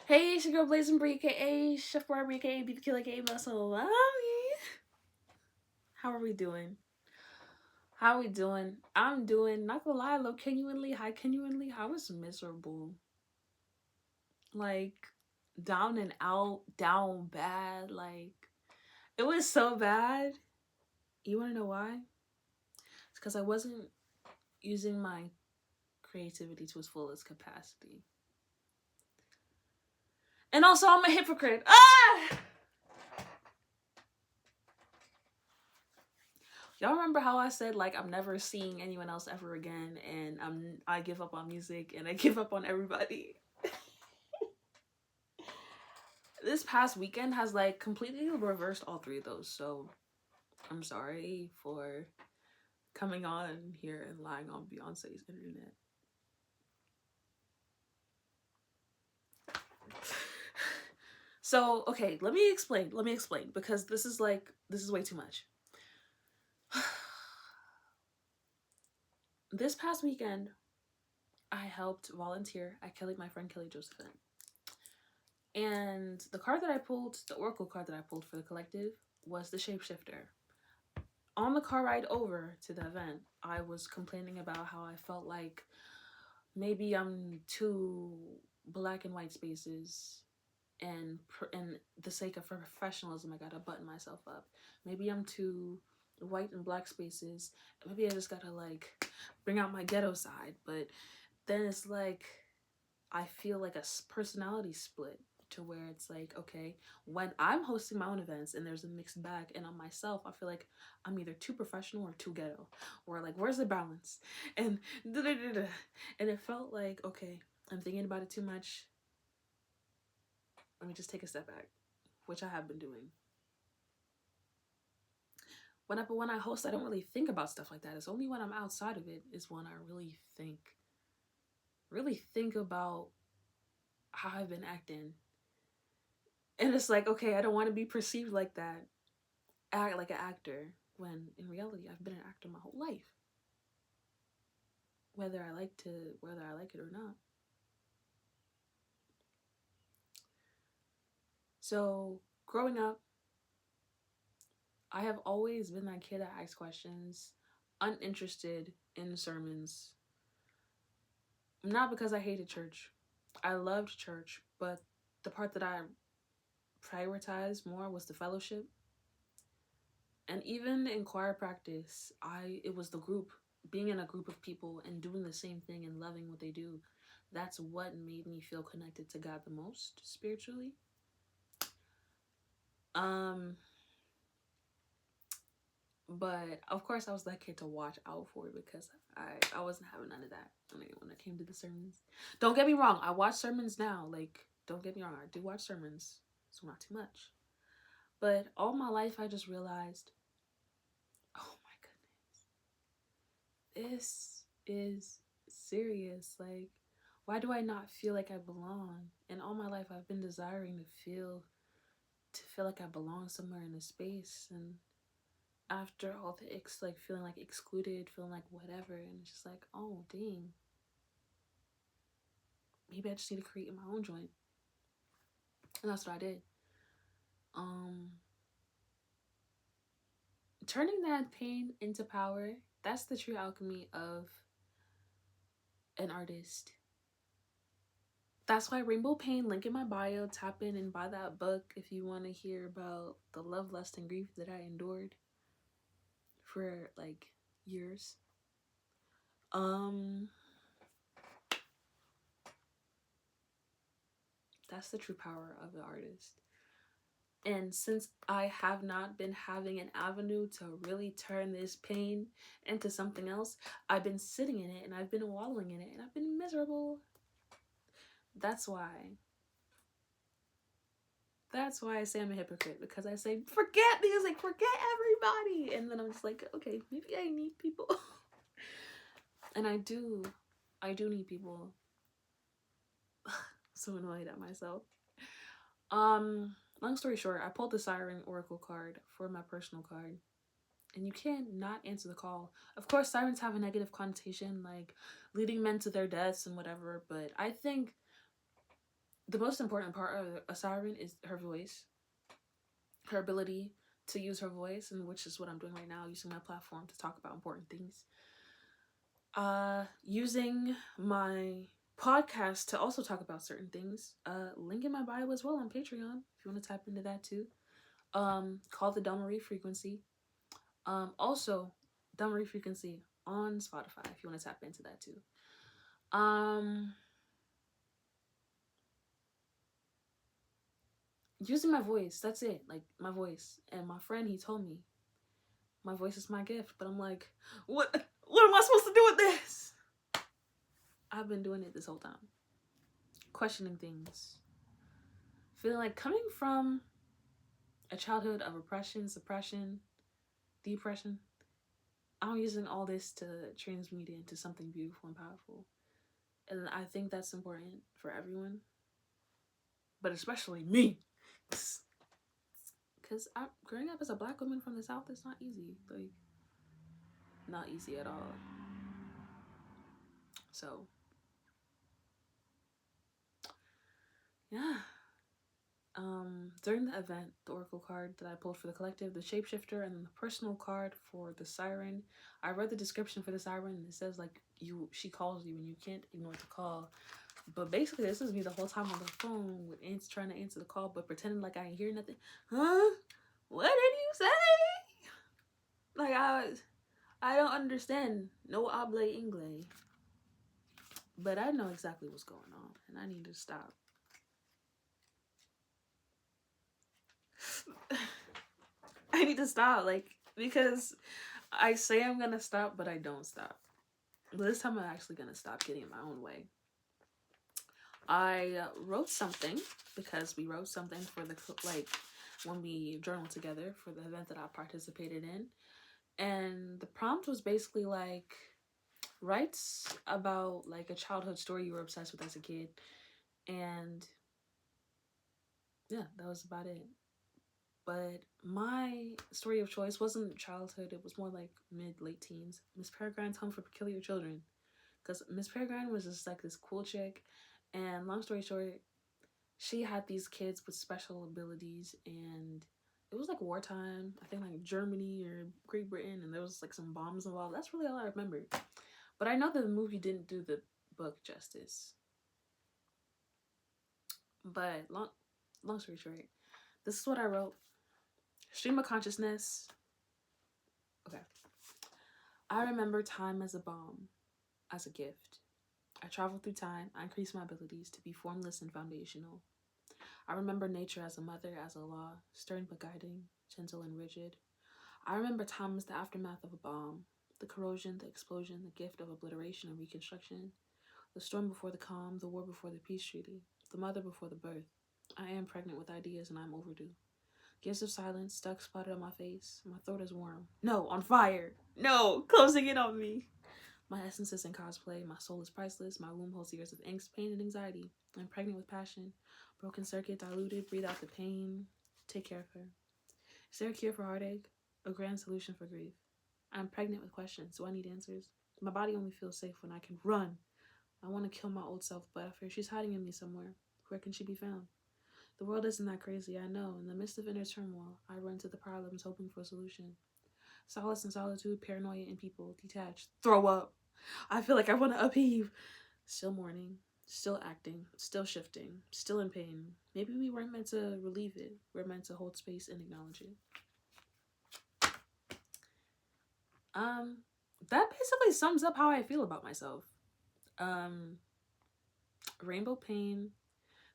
Hey, it's your girl Blazing Bree, aka Chef Barbie, aka Be the Killer, aka Muscle Mommy. How are we doing? How are we doing? I'm doing, not gonna lie, low genuinely, high genuinely. I was miserable. Like, down and out, down bad. Like, it was so bad. You wanna know why? It's because I wasn't using my creativity to its fullest capacity. And also, I'm a hypocrite. Ah! Y'all remember how I said like I'm never seeing anyone else ever again, and I give up on music and I give up on everybody. This past weekend has like completely reversed all three of those. So I'm sorry for coming on here and lying on Beyonce's internet. So okay, let me explain because this is way too much. This past weekend I helped volunteer at my friend Kelly Josephine. And the card that I pulled, the oracle card that I pulled for the collective, was the shapeshifter. On the car ride over to the event, I was complaining about how I felt like maybe I'm too black and white spaces, and the sake of professionalism, I gotta button myself up. Maybe I'm too white and black spaces. Maybe I just gotta like bring out my ghetto side. But then it's like I feel like a personality split to where it's like, okay, when I'm hosting my own events and there's a mixed bag, and on myself, I feel like I'm either too professional or too ghetto, or like, where's the balance? And and it felt like, okay, I'm thinking about it too much. Let me just take a step back, which I have been doing. When I host, I don't really think about stuff like that. It's only when I'm outside of it is when I really think about how I've been acting. And it's like, okay, I don't want to be perceived like that, act like an actor, when in reality I've been an actor my whole life. Whether I like it or not. So growing up, I have always been that kid that asks questions, uninterested in sermons. Not because I hated church. I loved church, but the part that I prioritized more was the fellowship. And even in choir practice, it was the group, being in a group of people and doing the same thing and loving what they do. That's what made me feel connected to God the most spiritually. But of course I was that kid to watch out for, because I wasn't having none of that when it came to the sermons. Don't get me wrong, I watch sermons now. Like, don't get me wrong, I do watch sermons, so not too much. But all my life I just realized, oh my goodness, this is serious. Like, why do I not feel like I belong? And all my life I've been desiring to feel like I belong somewhere in a space. And after all the like feeling like excluded, feeling like whatever, and it's just like, oh dang, maybe I just need to create my own joint. And that's what I did. Turning that pain into power, that's the true alchemy of an artist. That's why Rainbow Pain, link in my bio, tap in and buy that book if you want to hear about the love, lust, and grief that I endured for like years. That's the true power of the artist. And since I have not been having an avenue to really turn this pain into something else, I've been sitting in it and I've been wallowing in it and I've been miserable. That's why I say I'm a hypocrite, because I say, forget music, forget everybody. And then I'm just like, okay, maybe I need people. And I do need people. So annoyed at myself. Long story short, I pulled the Siren Oracle card for my personal card. And you can't not answer the call. Of course, sirens have a negative connotation, like leading men to their deaths and whatever, but I think the most important part of a siren is her voice, her ability to use her voice, and which is what I'm doing right now, using my platform to talk about important things. Using my podcast to also talk about certain things. Link in my bio as well on Patreon if you want to tap into that too. Called the Shedelmarie Frequency. Also Shedelmarie Frequency on Spotify if you want to tap into that too. Using my voice, that's it. Like my voice. And my friend, he told me my voice is my gift, but I'm like, what am I supposed to do with this? I've been doing it this whole time. Questioning things. Feeling like coming from a childhood of oppression, suppression, depression, I'm using all this to transmute it into something beautiful and powerful. And I think that's important for everyone. But especially me. Because growing up as a Black woman from the South is not easy. Like, not easy at all. So, yeah. During the event, the Oracle card that I pulled for the collective, the shapeshifter, and then the personal card for the siren, I read the description for the siren, and it says, like, she calls you and you can't ignore the call. But basically, this is me the whole time on the phone with trying to answer the call, but pretending like I ain't hear nothing. Huh? What did you say? Like, I don't understand. No habla inglés. But I know exactly what's going on, and I need to stop. I need to stop, like, because I say I'm gonna stop, but I don't stop. This time I'm actually gonna stop getting in my own way. I wrote something because we wrote something for the, like, when we journaled together for the event that I participated in. And the prompt was basically like, writes about like a childhood story you were obsessed with as a kid. And yeah, that was about it. But my story of choice wasn't childhood, it was more like late teens. Miss Peregrine's Home for Peculiar Children. Because Miss Peregrine was just like this cool chick. And long story short, she had these kids with special abilities, and it was like wartime. I think like Germany or Great Britain, and there was like some bombs involved. That's really all I remember. But I know that the movie didn't do the book justice. But long story short, this is what I wrote. Stream of consciousness. Okay. I remember time as a bomb, as a gift. I traveled through time. I increased my abilities to be formless and foundational. I remember nature as a mother, as a law, stern but guiding, gentle and rigid. I remember time as the aftermath of a bomb, the corrosion, the explosion, the gift of obliteration and reconstruction, the storm before the calm, the war before the peace treaty, the mother before the birth. I am pregnant with ideas and I'm overdue. Gifts of silence stuck spotted on my face. My throat is warm. No, on fire. No, closing in on me. My essence is in cosplay. My soul is priceless. My womb holds years of angst, pain, and anxiety. I'm pregnant with passion. Broken circuit, diluted. Breathe out the pain. Take care of her. Is there a cure for heartache? A grand solution for grief? I'm pregnant with questions. Do I need answers? My body only feels safe when I can run. I want to kill my old self, but I fear she's hiding in me somewhere. Where can she be found? The world isn't that crazy, I know. In the midst of inner turmoil, I run to the problems hoping for a solution. Solace and solitude, paranoia in people, detached, throw up. I feel like I want to upheave. Still mourning, still acting, still shifting, still in pain. Maybe we weren't meant to relieve it. We're meant to hold space and acknowledge it. That basically sums up how I feel about myself. Rainbow pain,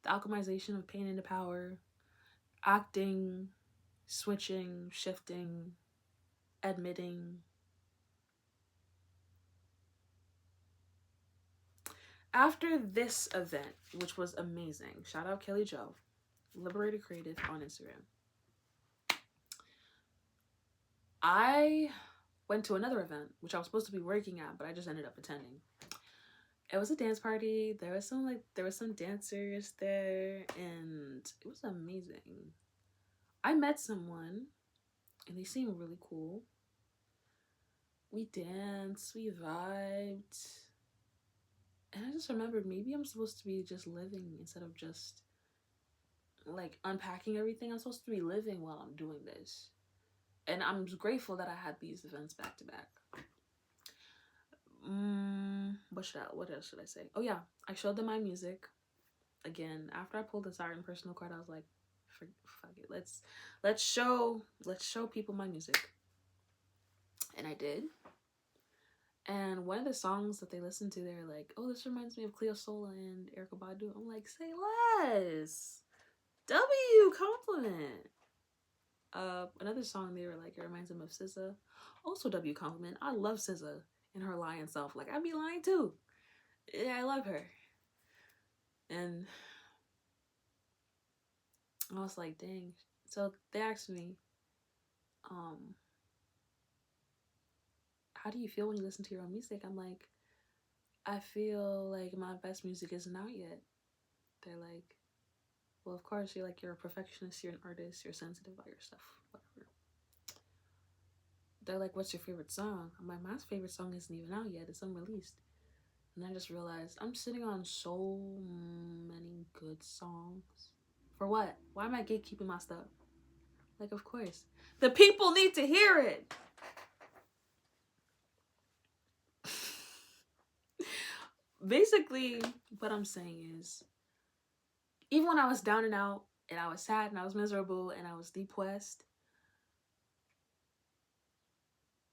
the alchemization of pain into power, acting, switching, shifting, admitting. After this event, which was amazing, shout out Kelly Jo, Liberated Creative on Instagram, I went to another event, which I was supposed to be working at, but I just ended up attending. It was a dance party. There was some dancers there, and it was amazing. I met someone, and they seemed really cool. We danced, we vibed, And I just remembered maybe I'm supposed to be just living instead of just like unpacking everything. I'm supposed to be living while I'm doing this. And I'm grateful that I had these events back to back. What else should I say? Oh yeah, I showed them my music. Again, after I pulled the siren personal card, I was like, fuck it. Let's show people my music. And I did. And one of the songs that they listened to, they were like, "Oh, this reminds me of Cleo Sola and Erykah Badu." I'm like, "Say less." W compliment. Another song they were like, it reminds them of SZA. Also W compliment. I love SZA and her lying self. Like I'd be lying too. Yeah, I love her. And I was like, dang. So they asked me, um, how do you feel when you listen to your own music? I'm like, I feel like my best music isn't out yet. They're like, well, of course, you're a perfectionist, you're an artist, you're sensitive about your stuff, whatever. They're like, what's your favorite song? I'm like, my favorite song isn't even out yet, it's unreleased. And I just realized I'm sitting on so many good songs. For what? Why am I gatekeeping my stuff? Like, of course. The people need to hear it. Basically, what I'm saying is, even when I was down and out, and I was sad, and I was miserable, and I was depressed,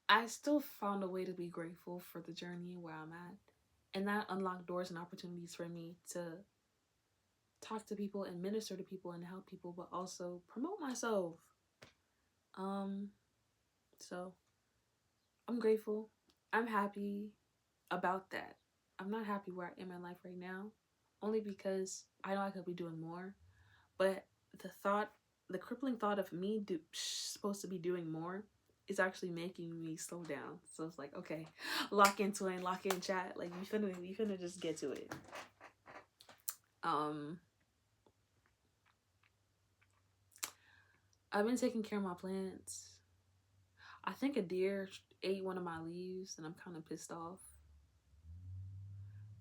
I still found a way to be grateful for the journey where I'm at. And that unlocked doors and opportunities for me to talk to people and minister to people and help people, but also promote myself. So I'm grateful. I'm happy about that. I'm not happy where I am in life right now, only because I know I could be doing more. But the crippling thought of me supposed to be doing more is actually making me slow down. So it's like, okay, lock into it, lock in chat. Like we finna just get to it. I've been taking care of my plants. I think a deer ate one of my leaves, and I'm kind of pissed off.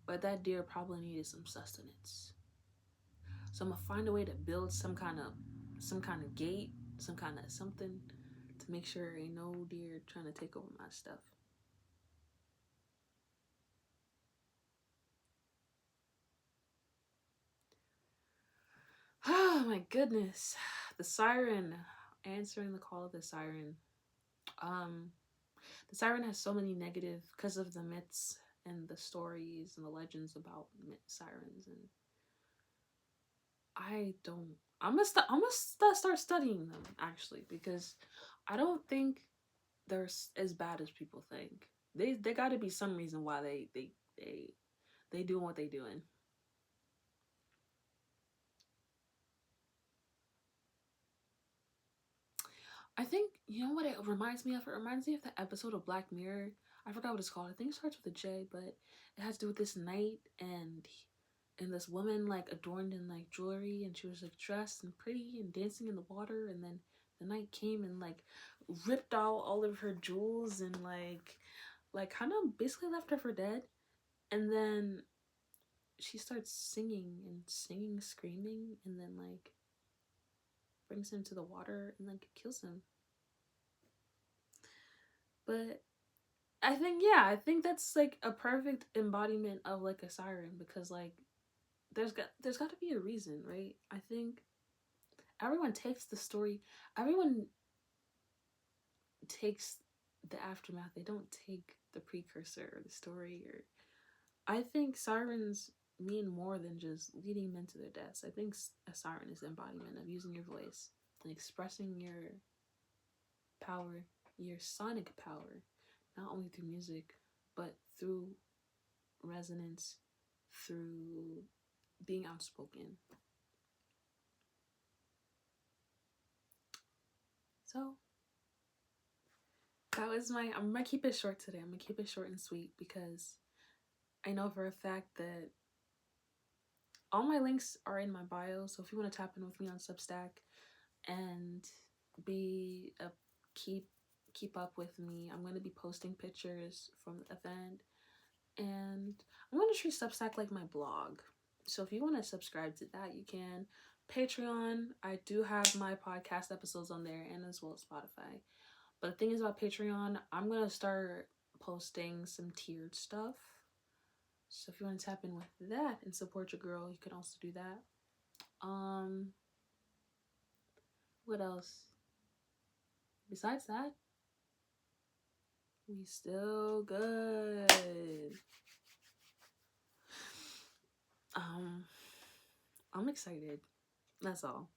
But that deer probably needed some sustenance. So I'm gonna find a way to build some kind of gate, some kind of something to make sure ain't no deer trying to take over my stuff. Oh my goodness. The siren. Answering the call of the siren. The siren has so many negative because of the myths and the stories and the legends about sirens, and I'm gonna start studying them actually, because I don't think they're as bad as people think. They got to be some reason why they doing what they doing. I think, you know what it reminds me of? It reminds me of the episode of Black Mirror. I forgot what it's called. I think it starts with a J, but it has to do with this knight and this woman like adorned in like jewelry, and she was like dressed and pretty and dancing in the water, and then the knight came and like ripped out all of her jewels and like kind of basically left her for dead. And then she starts singing, screaming, and then like brings him to the water and like kills him. But I think that's like a perfect embodiment of like a siren, because like there's got to be a reason, right? I think everyone takes the story, everyone takes the aftermath. They don't take the precursor or the story. Or I think sirens mean more than just leading men to their deaths. I think a siren is the embodiment of using your voice and expressing your power, your sonic power, not only through music, but through resonance, through being outspoken. So that was I'm gonna keep it short today. I'm gonna keep it short and sweet, because I know for a fact that all my links are in my bio. So if you want to tap in with me on Substack and be a keep up with me, I'm going to be posting pictures from the event And I'm going to treat Substack like my blog. So if you want to subscribe to that, you can. Patreon, I do have my podcast episodes on there and as well as Spotify. But the thing is about Patreon, I'm going to start posting some tiered stuff. So if you want to tap in with that and support your girl, you can also do that. What else? Besides that, we still good. I'm excited. That's all.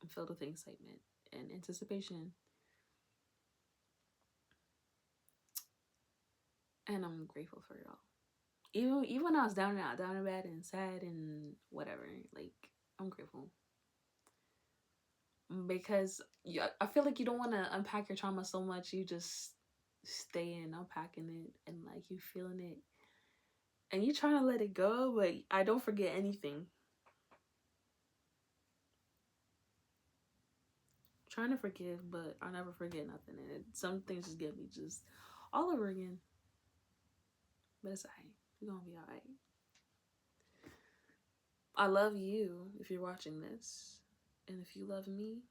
I'm filled with excitement and anticipation. And I'm grateful for y'all. Even when I was down and bad and sad and whatever, like, I'm grateful. Because I feel like you don't want to unpack your trauma so much. You just stay in unpacking it and like you feeling it. And you trying to let it go, but I don't forget anything. Trying to forgive, but I never forget nothing. And some things just get me just all over again. But it's alright. We're gonna be alright. I love you if you're watching this. And if you love me,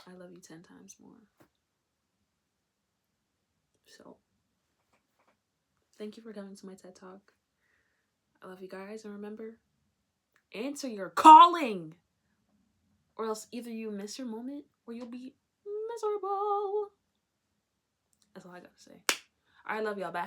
I love you 10 times more. So, thank you for coming to my TED Talk. I love you guys. And remember, answer your calling. Or else either you miss your moment or you'll be miserable. That's all I gotta say. I love y'all. Bye.